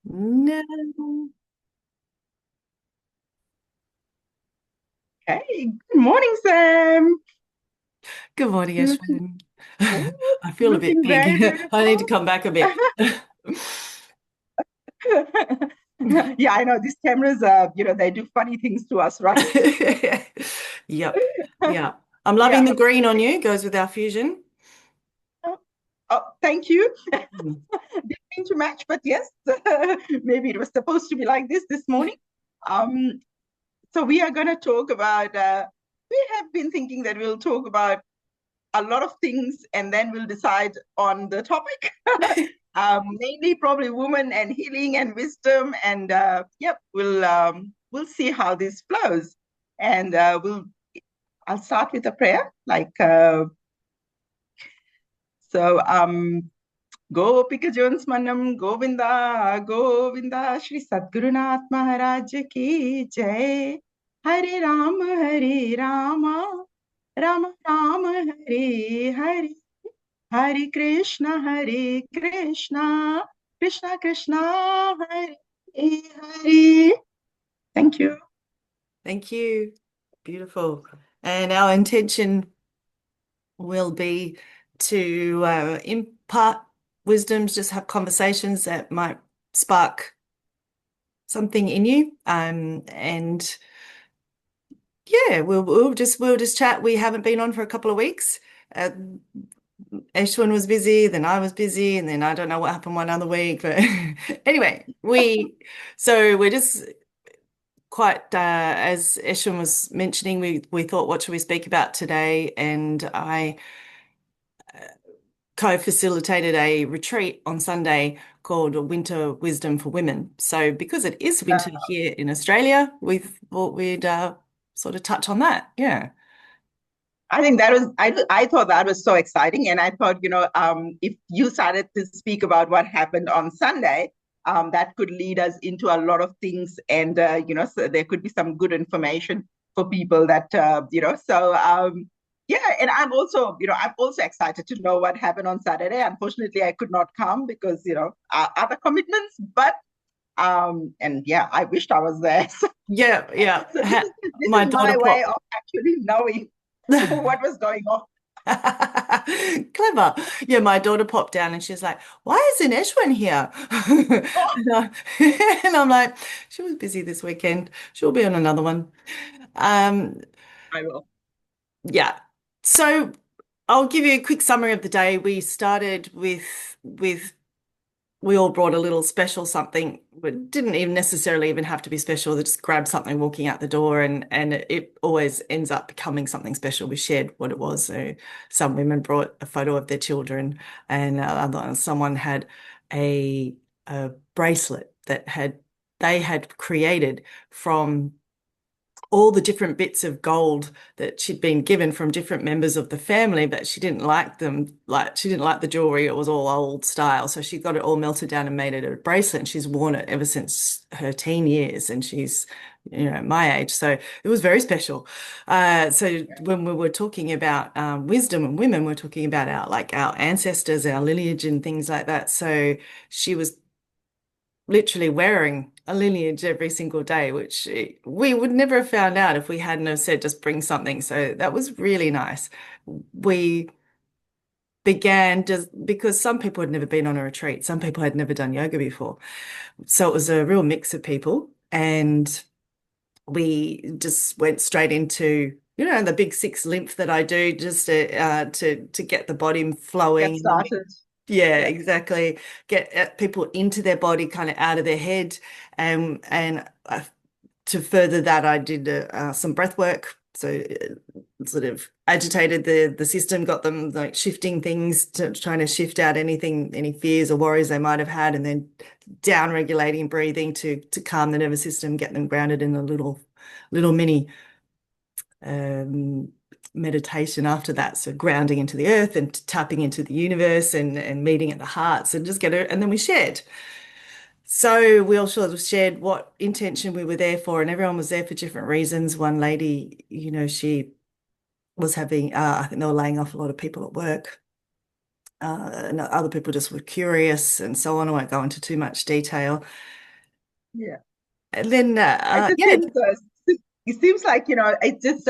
No. Hey, good morning, Sam. Good morning, Looking, Eshwin. oh, I feel a bit looking big. very I need to beautiful. come back a bit. Yeah, I know these cameras, they do funny things to us, right? Yep. Yeah. I'm loving Yeah. the green on you. Goes with our fusion. Oh, thank you. Mm. Didn't mean to match, but yes, maybe it was supposed to be like this morning. Um, so we are going to talk about. We have been thinking that we'll talk about a lot of things, and then we'll decide on the topic. Mainly probably women and healing and wisdom, and yep, we'll see how this flows, and I'll start with a prayer, so. Gopika Jones Manam Govinda Govinda Shri Sadgurunath Maharaj Ki Jai. Hare Rama Rama Rama Hare Hare. Hare Krishna Krishna Krishna Hare Hare. Thank you. Thank you. Beautiful. And our intention will be to impart wisdoms, just have conversations that might spark something in you. And yeah, we'll just chat. We haven't been on for a couple of weeks. Uh, Eshwin was busy, then I was busy, and then I don't know what happened one other week. But anyway, we're just quite as Eshwin was mentioning, we thought, what should we speak about today? And I co-facilitated a retreat on Sunday called Winter Wisdom for Women. So because it is winter here in Australia, we thought we'd sort of touch on that. Yeah. I think that was I thought that was so exciting, and I thought if you started to speak about what happened on Sunday, that could lead us into a lot of things, and so there could be some good information for people that So yeah, and I'm also excited to know what happened on Saturday. Unfortunately, I could not come because other commitments, but and yeah, I wished I was there. Yeah, yeah. So this My is daughter my way popped. of actually knowing what was going on. Clever. Yeah, my daughter popped down and she's like, "Why isn't Eshwin here?" Oh, And I'm like, "She was busy this weekend. She'll be on another one." Um, I will. yeah. So I'll give you a quick summary of the day. We started with we all brought a little special something. It didn't even necessarily even have to be special. They just grabbed something walking out the door, and it always ends up becoming something special. We shared what it was. So some women brought a photo of their children, and someone had a a bracelet that had they had created from all the different bits of gold that she'd been given from different members of the family, but she didn't like them. Like she didn't like the jewelry. It was all old style. So she got it all melted down and made it a bracelet. And she's worn it ever since her teen years. And she's, my age. So it was very special. So when we were talking about wisdom and women, we're talking about our ancestors, our lineage and things like that. So she was literally wearing a lineage every single day, which we would never have found out if we hadn't have said just bring something. So that was really nice. We began just because some people had never been on a retreat, some people had never done yoga before. So it was a real mix of people. And we just went straight into the big six lymph that I do just to get the body Get flowing. started. Yeah, Yeah. exactly. Get people into their body, kind of out of their head, and to further that, I did some breath work. So sort of agitated the system, got them like shifting things, trying to shift out any fears or worries they might have had, and then down regulating breathing to calm the nervous system, get them grounded in a little mini um, meditation after that. So grounding into the earth and tapping into the universe and meeting at the hearts and just get it. And then we shared. So we all sort of shared what intention we were there for, and everyone was there for different reasons. One lady, she was having, I think they were laying off a lot of people at work. and other people just were curious and so on. I won't go into too much detail. Yeah. And then, I just yeah, think it seems like, it's just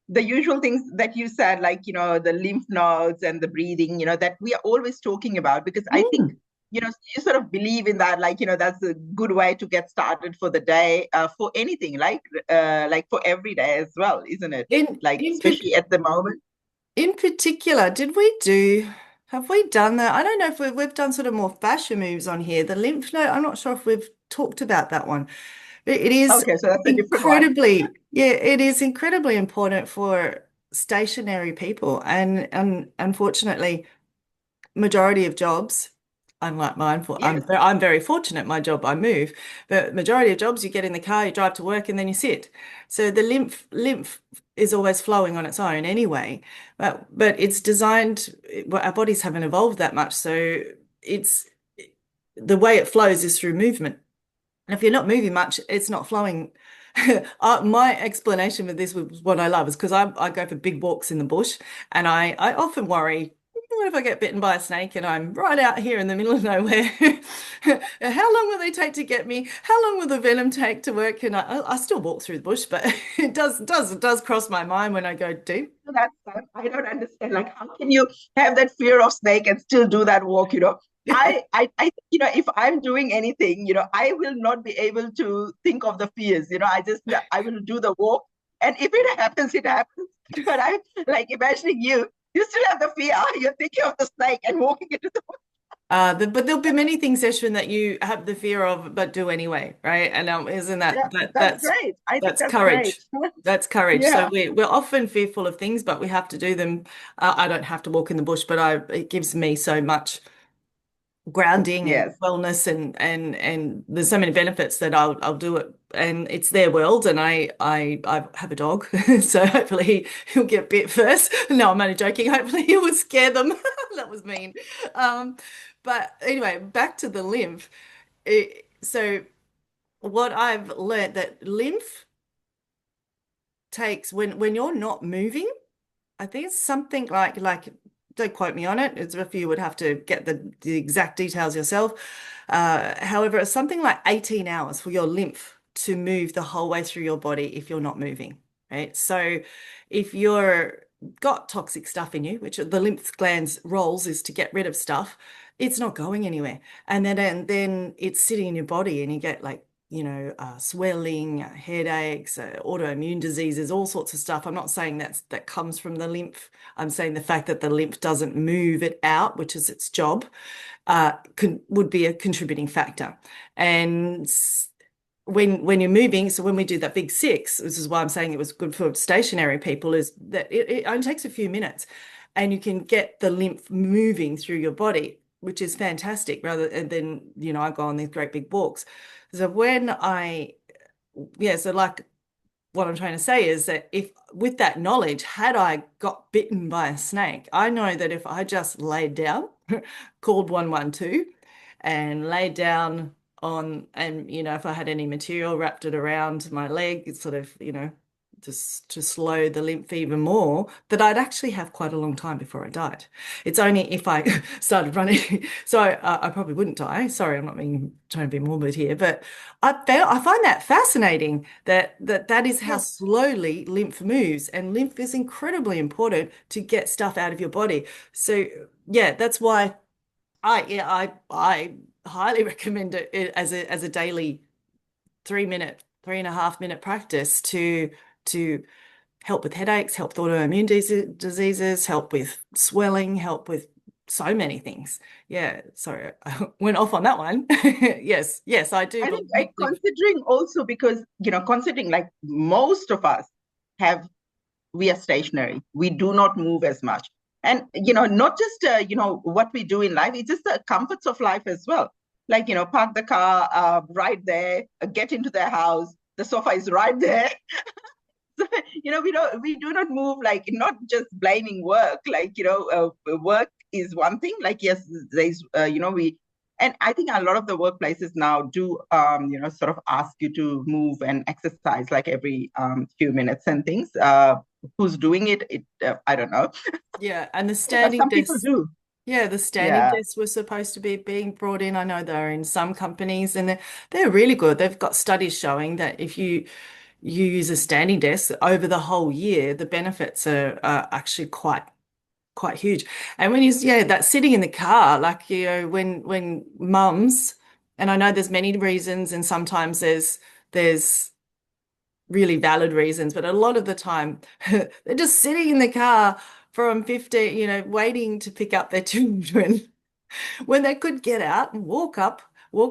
the usual things that you said, like, the lymph nodes and the breathing, that we are always talking about, because I think, mm, you sort of believe in that, like, that's a good way to get started for the day, for anything, like for every day as well, isn't it? in Like, in especially at the moment. in particular, have we done that? I don't know if we've done sort of more fascia moves on here. The lymph node, I'm not sure if we've talked about that one. But it is Okay, so that's a different one. yeah, it is incredibly important for stationary people. And unfortunately, majority of jobs, unlike mine, Yes, I'm very fortunate. My job, I move, but majority of jobs, you get in the car, you drive to work, and then you sit. So the lymph is always flowing on its own anyway. But it's designed. Well, our bodies haven't evolved that much, so it's the way it flows is through movement. And if you're not moving much, it's not flowing. My explanation with this was what I love is because I go for big walks in the bush, and I often worry, what if I get bitten by a snake and I'm right out here in the middle of nowhere? How long will they take to get me? How long will the venom take to work? And I still walk through the bush, but it does cross my mind when I go deep. so I don't understand. Like, how can you have that fear of snake and still do that walk? I if I'm doing anything, I will not be able to think of the fears. I will do the walk, and if it happens, it happens. But I'm like imagining you still have the fear. You're thinking of the snake and walking into the. But there'll be many things, Eshwin, that you have the fear of but do anyway, right? And isn't Yeah, that's great. I think that's that's great. courage. That's courage. So Yeah. we're often fearful of things, but we have to do them. I don't have to walk in the bush, but I it gives me so much grounding and Yes. wellness and there's so many benefits that I'll do it. And it's their world, and I have a dog, so hopefully he'll get bit first. No, I'm only joking. Hopefully he will scare them. That was mean. Um, but anyway, back to the lymph. So what I've learned that lymph takes when you're not moving, I think it's something like don't quote me on it. It's if you would have to get the exact details yourself. However, it's something like 18 hours for your lymph to move the whole way through your body if you're not moving, right? So if you're got toxic stuff in you, which the lymph glands roles is to get rid of stuff, it's not going anywhere. And then it's sitting in your body and you get like swelling, headaches, autoimmune diseases, all sorts of stuff. I'm not saying that comes from the lymph. I'm saying the fact that the lymph doesn't move it out, which is its job, would be a contributing factor. And when you're moving, so when we do that big six, this is why I'm saying it was good for stationary people, is that it only takes a few minutes and you can get the lymph moving through your body, which is fantastic, rather than, I go on these great big walks. So so like what I'm trying to say is that if with that knowledge, had I got bitten by a snake, I know that if I just laid down, called 112 and laid down on, and if I had any material wrapped it around my leg, it's sort of, just to slow the lymph even more, that I'd actually have quite a long time before I died. It's only if I started running. So I probably wouldn't die. Sorry, I'm not being trying to be morbid here, but I find that fascinating that is how Yes. slowly lymph moves, and lymph is incredibly important to get stuff out of your body. So yeah, that's why I highly recommend it as a daily 3 minute, 3.5 minute practice to help with headaches, help with autoimmune diseases, help with swelling, help with so many things. Yeah, sorry, I went off on that one. Yes, yes, I do I think believe. considering also because, considering like most of us have, we are stationary. We do not move as much. And, not just, what we do in life, it's just the comforts of life as well. Like, park the car right there, get into the house, the sofa is right there. So, we do not move, like, not just blaming work, like, work is one thing, like, yes, there's, and I think a lot of the workplaces now do, sort of ask you to move and exercise like every few minutes and things. Who's doing it? I don't know, Yeah, and the but standing some people desk. do. Yeah, the standing Yeah. desks were supposed to be being brought in. I know they're in some companies and they're really good. They've got studies showing that if you use a standing desk over the whole year, the benefits are actually quite huge. And when yeah, that sitting in the car, like, when mums, and I know there's many reasons and sometimes there's really valid reasons, but a lot of the time they're just sitting in the car from 15, waiting to pick up their children when they could get out and walk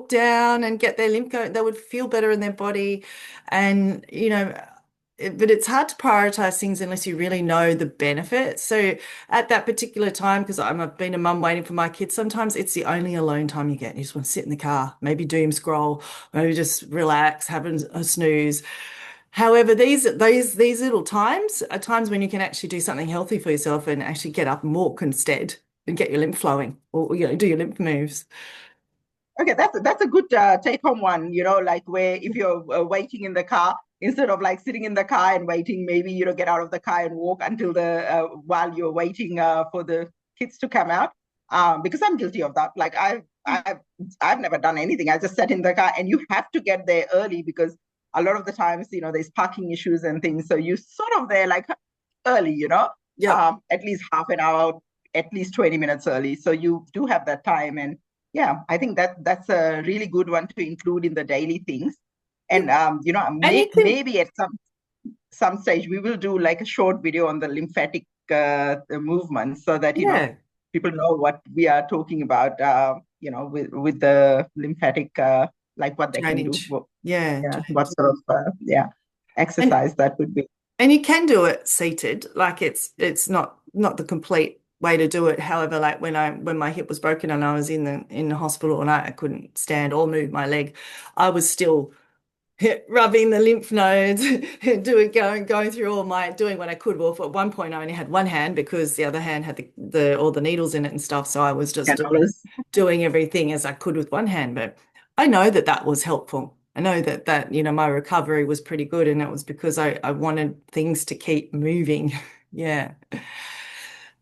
down and get their lymph going, they would feel better in their body. And, but it's hard to prioritize things unless you really know the benefits. So at that particular time, because I've been a mum waiting for my kids, sometimes it's the only alone time you get. You just want to sit in the car, maybe doom scroll, maybe just relax, have a snooze. However, these little times are times when you can actually do something healthy for yourself and actually get up and walk instead and get your lymph flowing or do your lymph moves. Okay, that's a good take home one, like where if you're waiting in the car, instead of like sitting in the car and waiting, maybe, get out of the car and walk until while you're waiting for the kids to come out. Because I'm guilty of that. Like I've never done anything. I just sat in the car, and you have to get there early because a lot of the times, there's parking issues and things. So you sort of there like early, Yep. at least half an hour, at least 20 minutes early. So you do have that time. And yeah, I think that's a really good one to include in the daily things. Yep. And And you can, maybe at some stage we will do like a short video on the lymphatic movement so that yeah, people know what we are talking about. With the lymphatic, like what they can do. drainage. Yeah, Yeah, drainage. what sort of And exercise that would be. and you can do it seated. Like it's not the complete way to do it. However, like when my hip was broken and I was in the hospital and I couldn't stand or move my leg, I was still rubbing the lymph nodes, going through doing what I could. Well, at one point I only had one hand because the other hand had the all the needles in it and stuff. So I was just doing everything as I could with one hand. But I know that that was helpful. I know that my recovery was pretty good, and it was because I wanted things to keep moving. Yeah.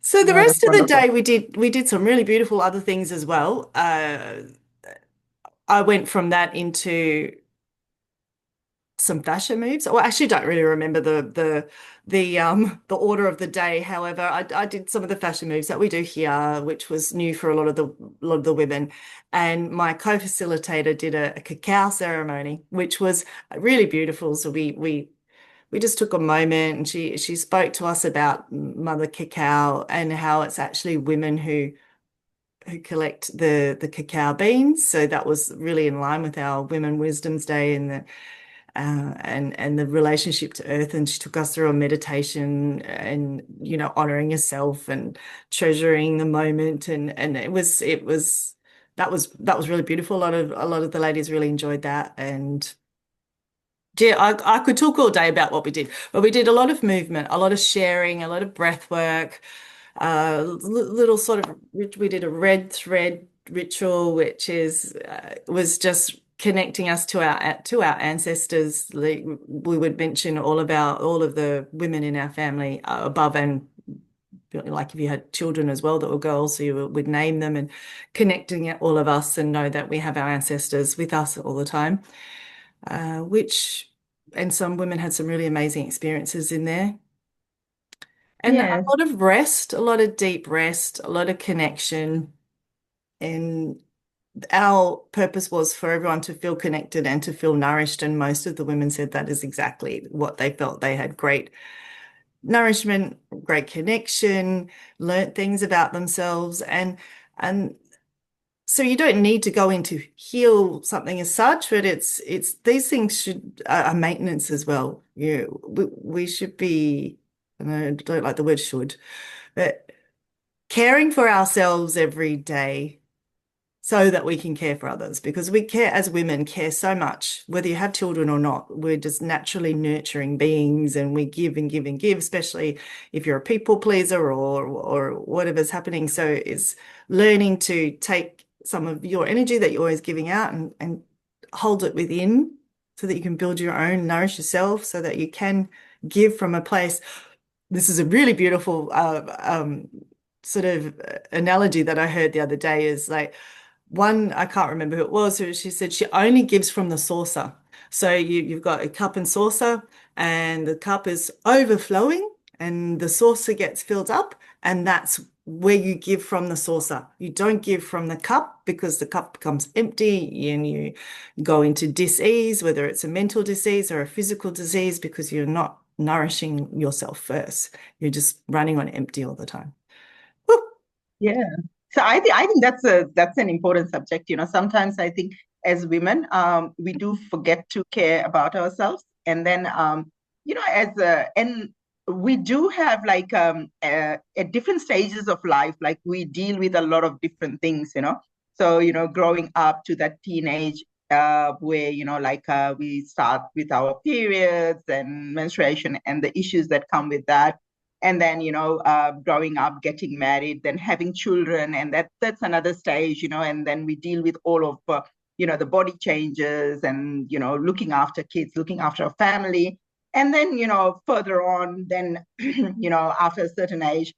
So the No, rest that's of the wonderful. day we did some really beautiful other things as well. I went from that into some fashion moves. Well, I actually don't really remember the order of the day. However, I did some of the fashion moves that we do here, which was new for a lot of the women. And my co-facilitator did a cacao ceremony, which was really beautiful. So we just took a moment and she spoke to us about Mother Cacao and how it's actually women who collect the cacao beans. So that was really in line with our Women Wisdom's Day and the relationship to earth. And she took us through a meditation and honoring yourself and treasuring the moment. And it was that was really beautiful. A lot of the ladies really enjoyed that. And yeah, I could talk all day about what we did, but we did a lot of movement, a lot of sharing, a lot of breath work, little sort of, we did a red thread ritual, which was just connecting us to our ancestors. We would mention all of the women in our family above and like if you had children as well that were girls, so you would name them and connecting all of us and know that we have our ancestors with us all the time, which and some women had some really amazing experiences in there. And a Yes, lot of rest, a lot of deep rest, a lot of connection. And our purpose was for everyone to feel connected and to feel nourished. And most of the women said that is exactly what they felt. They had great nourishment, great connection, learnt things about themselves. And so you don't need to go in to heal something as such, but it's these things should are maintenance as well. We should be, and I don't like the word should, but caring for ourselves every day so that we can care for others because we care as women care so much whether you have children or not. We're just naturally nurturing beings and we give and give and give, especially if you're a people pleaser or whatever's happening. So it's learning to take some of your energy that you're always giving out and hold it within so that you can build your own, nourish yourself so that you can give from a place. This is a really beautiful sort of analogy that I heard the other day is like one, I can't remember who it was, who she said she only gives from the saucer. So you've got a cup and saucer, and the cup is overflowing, and the saucer gets filled up, and that's where you give from the saucer. You don't give from the cup because the cup becomes empty and you go into dis-ease, whether it's a mental disease or a physical disease, because you're not nourishing yourself first. You're just running on empty all the time. Whew. Yeah. So I think that's an important subject. Sometimes I think as women, we do forget to care about ourselves, and then as and we do have like at different stages of life, like we deal with a lot of different things. So growing up to that teenage where like we start with our periods and menstruation and the issues that come with that, and then growing up, getting married, then having children, and that's another stage, and then we deal with all of the body changes, and looking after kids, looking after a family, and then further on, then after a certain age,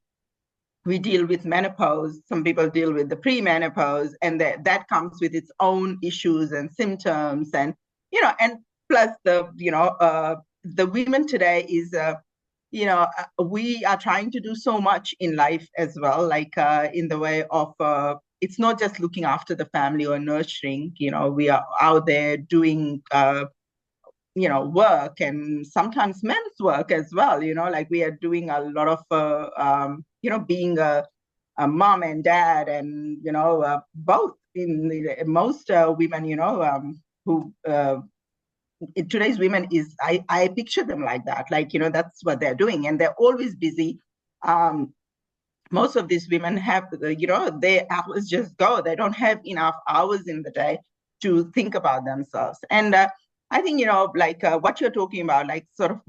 we deal with menopause. Some people deal with the premenopause, and that comes with its own issues and symptoms, and plus the women today is we are trying to do so much in life as well, like in the way of it's not just looking after the family or nurturing. We are out there doing work, and sometimes men's work as well. Like we are doing a lot of being a mom and dad, and both. In most women, who today's women is I picture them like that, like that's what they're doing, and they're always busy. Most of these women have their hours just go. They don't have enough hours in the day to think about themselves. And I think like what you're talking about, like sort of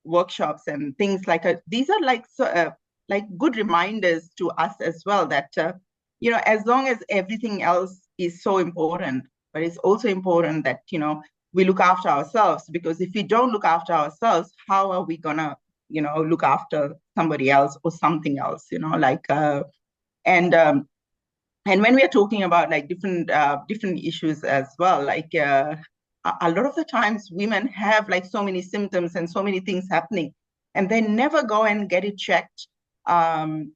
workshops and things like these are like good reminders to us as well, that as long as everything else is so important, but it's also important that we look after ourselves, because if we don't look after ourselves, how are we gonna look after somebody else or something else, like and and when we are talking about like different issues as well, like a lot of the times women have like so many symptoms and so many things happening, and they never go and get it checked, um,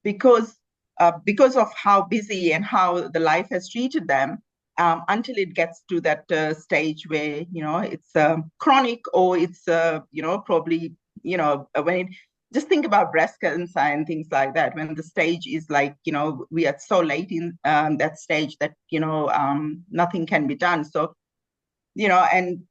because of how busy and how the life has treated them, until it gets to that stage where it's chronic, or it's probably when it, just think about breast cancer and things like that, when the stage is like we are so late in that stage that nothing can be done. So and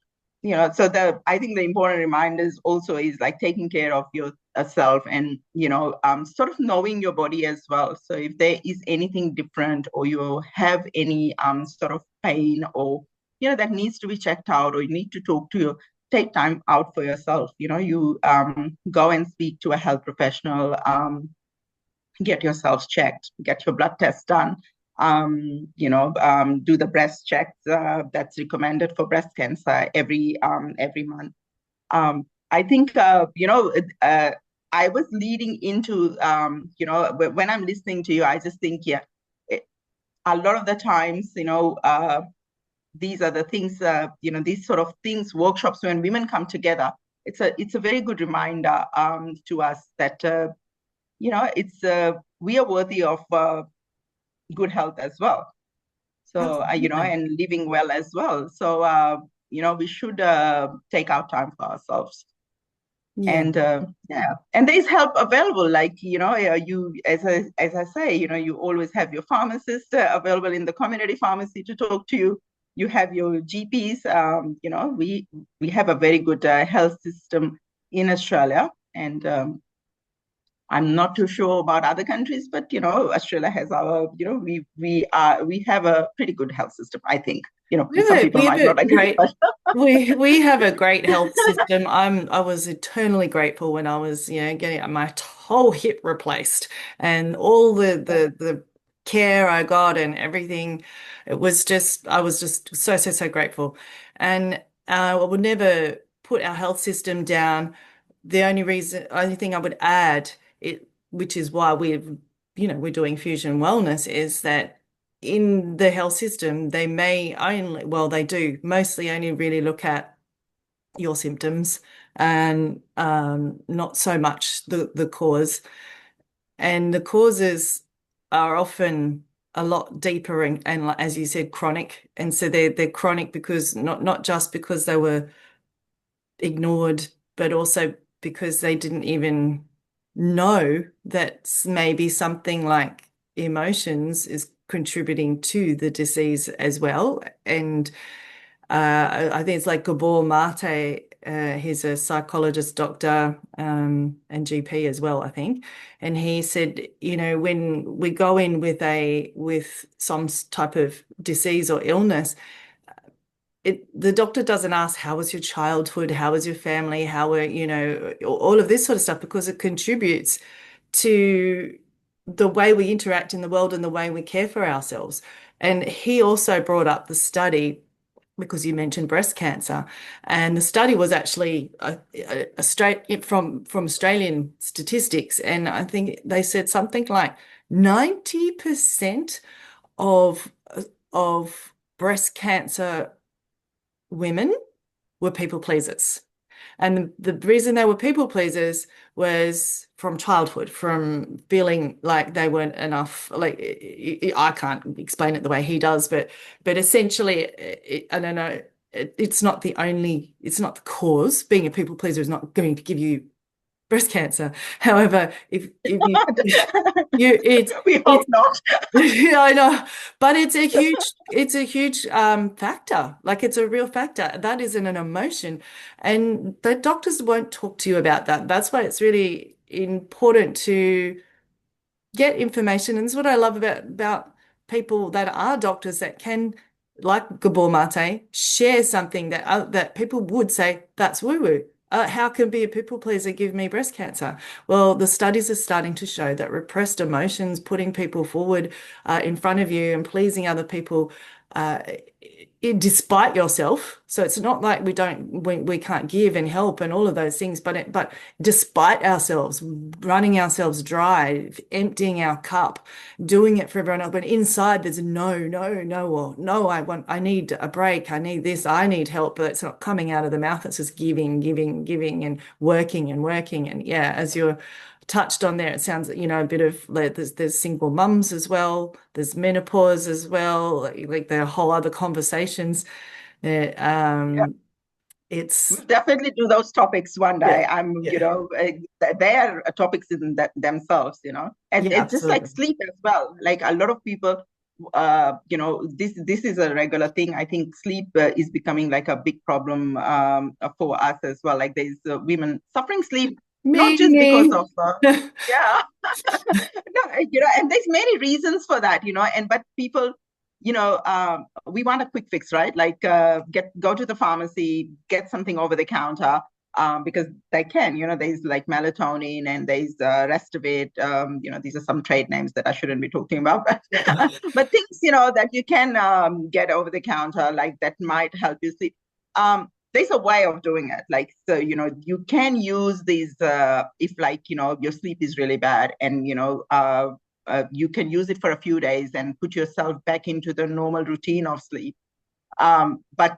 so I think the important reminders also is like taking care of yourself, and sort of knowing your body as well. So if there is anything different, or you have any sort of pain, or that needs to be checked out, or you need to talk to your take time out for yourself. You go and speak to a health professional, get yourselves checked, get your blood tests done, do the breast checks that's recommended for breast cancer every month. I think I was leading into when I'm listening to you, I just think it, a lot of the times these are the things these sort of things, workshops, when women come together, it's a very good reminder to us that it's we are worthy of good health as well. So Absolutely. and living well as well. So we should take out time for ourselves. Yeah. And yeah, and there's help available. Like you, as I say, you always have your pharmacist available in the community pharmacy to talk to you. You have your GPs. We have a very good health system in Australia, and I'm not too sure about other countries, but Australia has our, we have a pretty good health system, I think. Some people We have might a not agree, great but we have a great health system. I was eternally grateful when I was, getting my whole hip replaced, and all the care I got and everything. It was just I was just so grateful. And I would never put our health system down. The only thing I would add, which is why we've, we're doing fusion wellness is that in the health system, they may only, well, they do mostly only really look at your symptoms and not so much the cause. And the causes are often a lot deeper and like, as you said, chronic. And so they're chronic because not just because they were ignored, but also because they didn't even know that maybe something like emotions is contributing to the disease as well. And I think it's like Gabor Mate. He's a psychologist, doctor, and GP as well, I think. And he said, when we go in with some type of disease or illness, the doctor doesn't ask how was your childhood, how was your family, how were, all of this sort of stuff because it contributes to the way we interact in the world and the way we care for ourselves. And he also brought up the study because you mentioned breast cancer, and the study was actually a straight from Australian statistics, and I think they said something like 90% of breast cancer women were people pleasers. And the reason they were people pleasers was from childhood, from feeling like they weren't enough. Like I can't explain it the way he does, but essentially, I don't know. It's not it's not the cause. Being a people pleaser is not going to give you breast cancer. However, if you We hope it's not. yeah, I know, but it's a huge factor. Like it's a real factor. That isn't an emotion, and the doctors won't talk to you about that. That's why it's really important to get information. And this is what I love about people that are doctors that can, like Gabor Mate, share something that people would say that's woo-woo. How can be a people pleaser give me breast cancer? Well, the studies are starting to show that repressed emotions, putting people forward in front of you and pleasing other people, uh, despite yourself. So it's not like we can't give and help and all of those things, but despite ourselves, running ourselves dry, emptying our cup, doing it for everyone else. But inside there's no, no, no, or no, I need a break. I need this. I need help. But it's not coming out of the mouth. It's just giving, giving, giving and working and working. And yeah, as you're touched on there, it sounds like, a bit of like there's single mums as well. There's menopause as well. Like there are whole other conversations. Uh, Yeah. um, it's We'll definitely do those topics one yeah, day. yeah, They are topics in themselves, and yeah, it's just like absolutely. sleep as well. Like a lot of people, this is a regular thing. I think sleep is becoming like a big problem for us as well. Like there's women suffering sleep, not just because Me. of yeah, no, and there's many reasons for that, and but people, we want a quick fix, right? Like go to the pharmacy, get something over the counter, because they can, there's like melatonin and there's Restovit, these are some trade names that I shouldn't be talking about, but, Yeah. but things, that you can get over the counter, like that might help you sleep. There's a way of doing it. Like, so, you can use these if like, your sleep is really bad and, you can use it for a few days and put yourself back into the normal routine of sleep. But,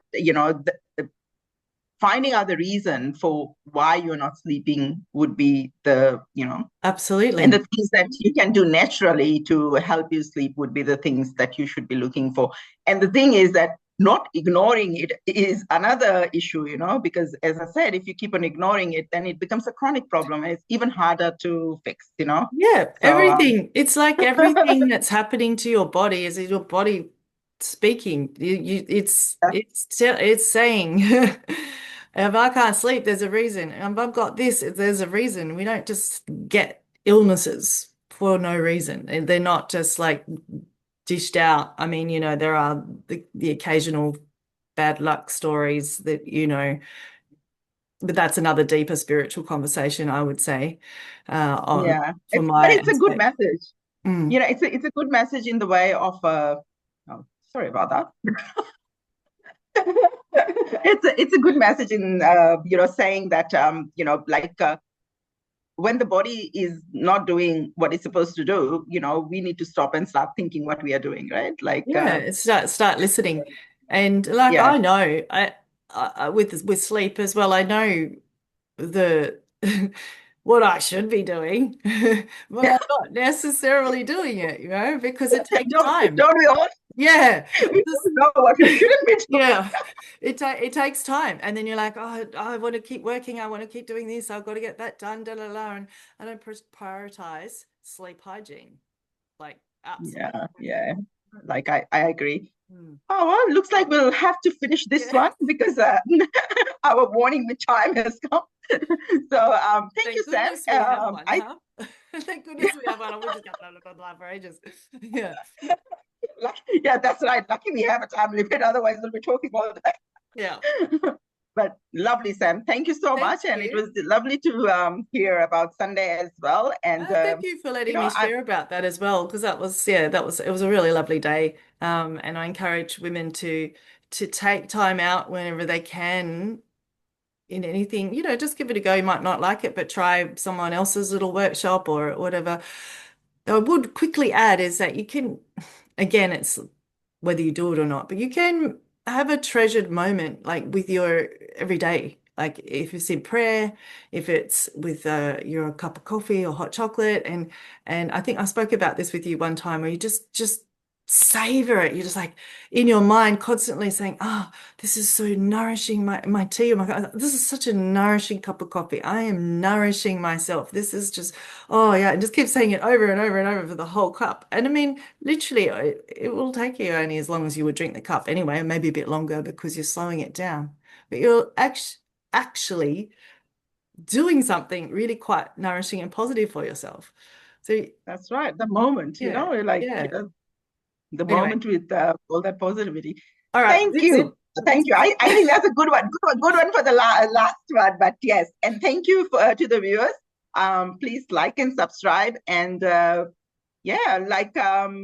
finding out the reason for why you're not sleeping would be and the Absolutely. things that you can do naturally to help you sleep would be the things that you should be looking for. And the thing is that not ignoring it is another issue, because as I said, if you keep on ignoring it, then it becomes a chronic problem and it's even harder to fix. Yeah, So, everything. It's like everything that's happening to your body is your body speaking. It's saying, if I can't sleep, there's a reason. If I've got this, there's a reason. We don't just get illnesses for no reason. And they're not just like dished out. I mean, there are the occasional bad luck stories that, but that's another deeper spiritual conversation, I would say, on yeah, for but my it's a good aspect. message. Mm. It's a good message in the way of, oh, sorry about that. It's a good message in saying that like when the body is not doing what it's supposed to do, we need to stop and start thinking what we are doing, right? Like, Yeah, start listening. And like yeah, I know, with sleep as well, I know the what I should be doing, but I'm not necessarily doing it, because it takes time. don't we all? Yeah. We all know what we shouldn't be doing. Yeah, it takes time, and then you're like, oh, I want to keep working. I want to keep doing this. I've got to get that done. Da, da, da, and I don't prioritize sleep hygiene. Like, absolutely. Yeah, yeah. Like I agree. Hmm. Oh, well, looks like we'll have to finish this Yeah. one because our warning time has come. So thank you, Thank Sam. goodness we have one, I huh? Thank goodness we have one. We just got blah, blah, blah for ages. Yeah. yeah, that's right. Lucky we have a time limit, otherwise we'll be talking all day. Yeah. But lovely, Sam. Thank you so Thank much, and it you. was lovely to hear about Sunday as well. And Thank you for letting me I share about that as well, because it was a really lovely day. And I encourage women to take time out whenever they can in anything, just give it a go. You might not like it, but try someone else's little workshop or whatever. I would quickly add is that you can, again, it's whether you do it or not, but you can have a treasured moment like with your everyday. Like if it's in prayer, if it's with your cup of coffee or hot chocolate, and I think I spoke about this with you one time where you just savor it. You're just like in your mind constantly saying, "Oh, this is so nourishing. My tea or my this is such a nourishing cup of coffee. I am nourishing myself. This is just oh yeah," and just keep saying it over and over and over for the whole cup. And I mean, literally, it will take you only as long as you would drink the cup anyway, maybe a bit longer because you're slowing it down. But you're actually doing something really quite nourishing and positive for yourself. So that's right. The moment, yeah, like yeah. the Anyway, moment with all that positivity. all right, Thank that's you. it. Thank you. I think that's a good one. Good one for the last one. But yes, and thank you to the viewers. Please like and subscribe. And yeah, like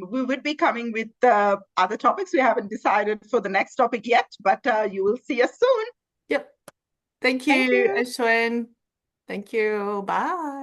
we would be coming with other topics. We haven't decided for the next topic yet, but you will see us soon. Yep. Thank Thank you, you. Eshwin. Thank you. Bye.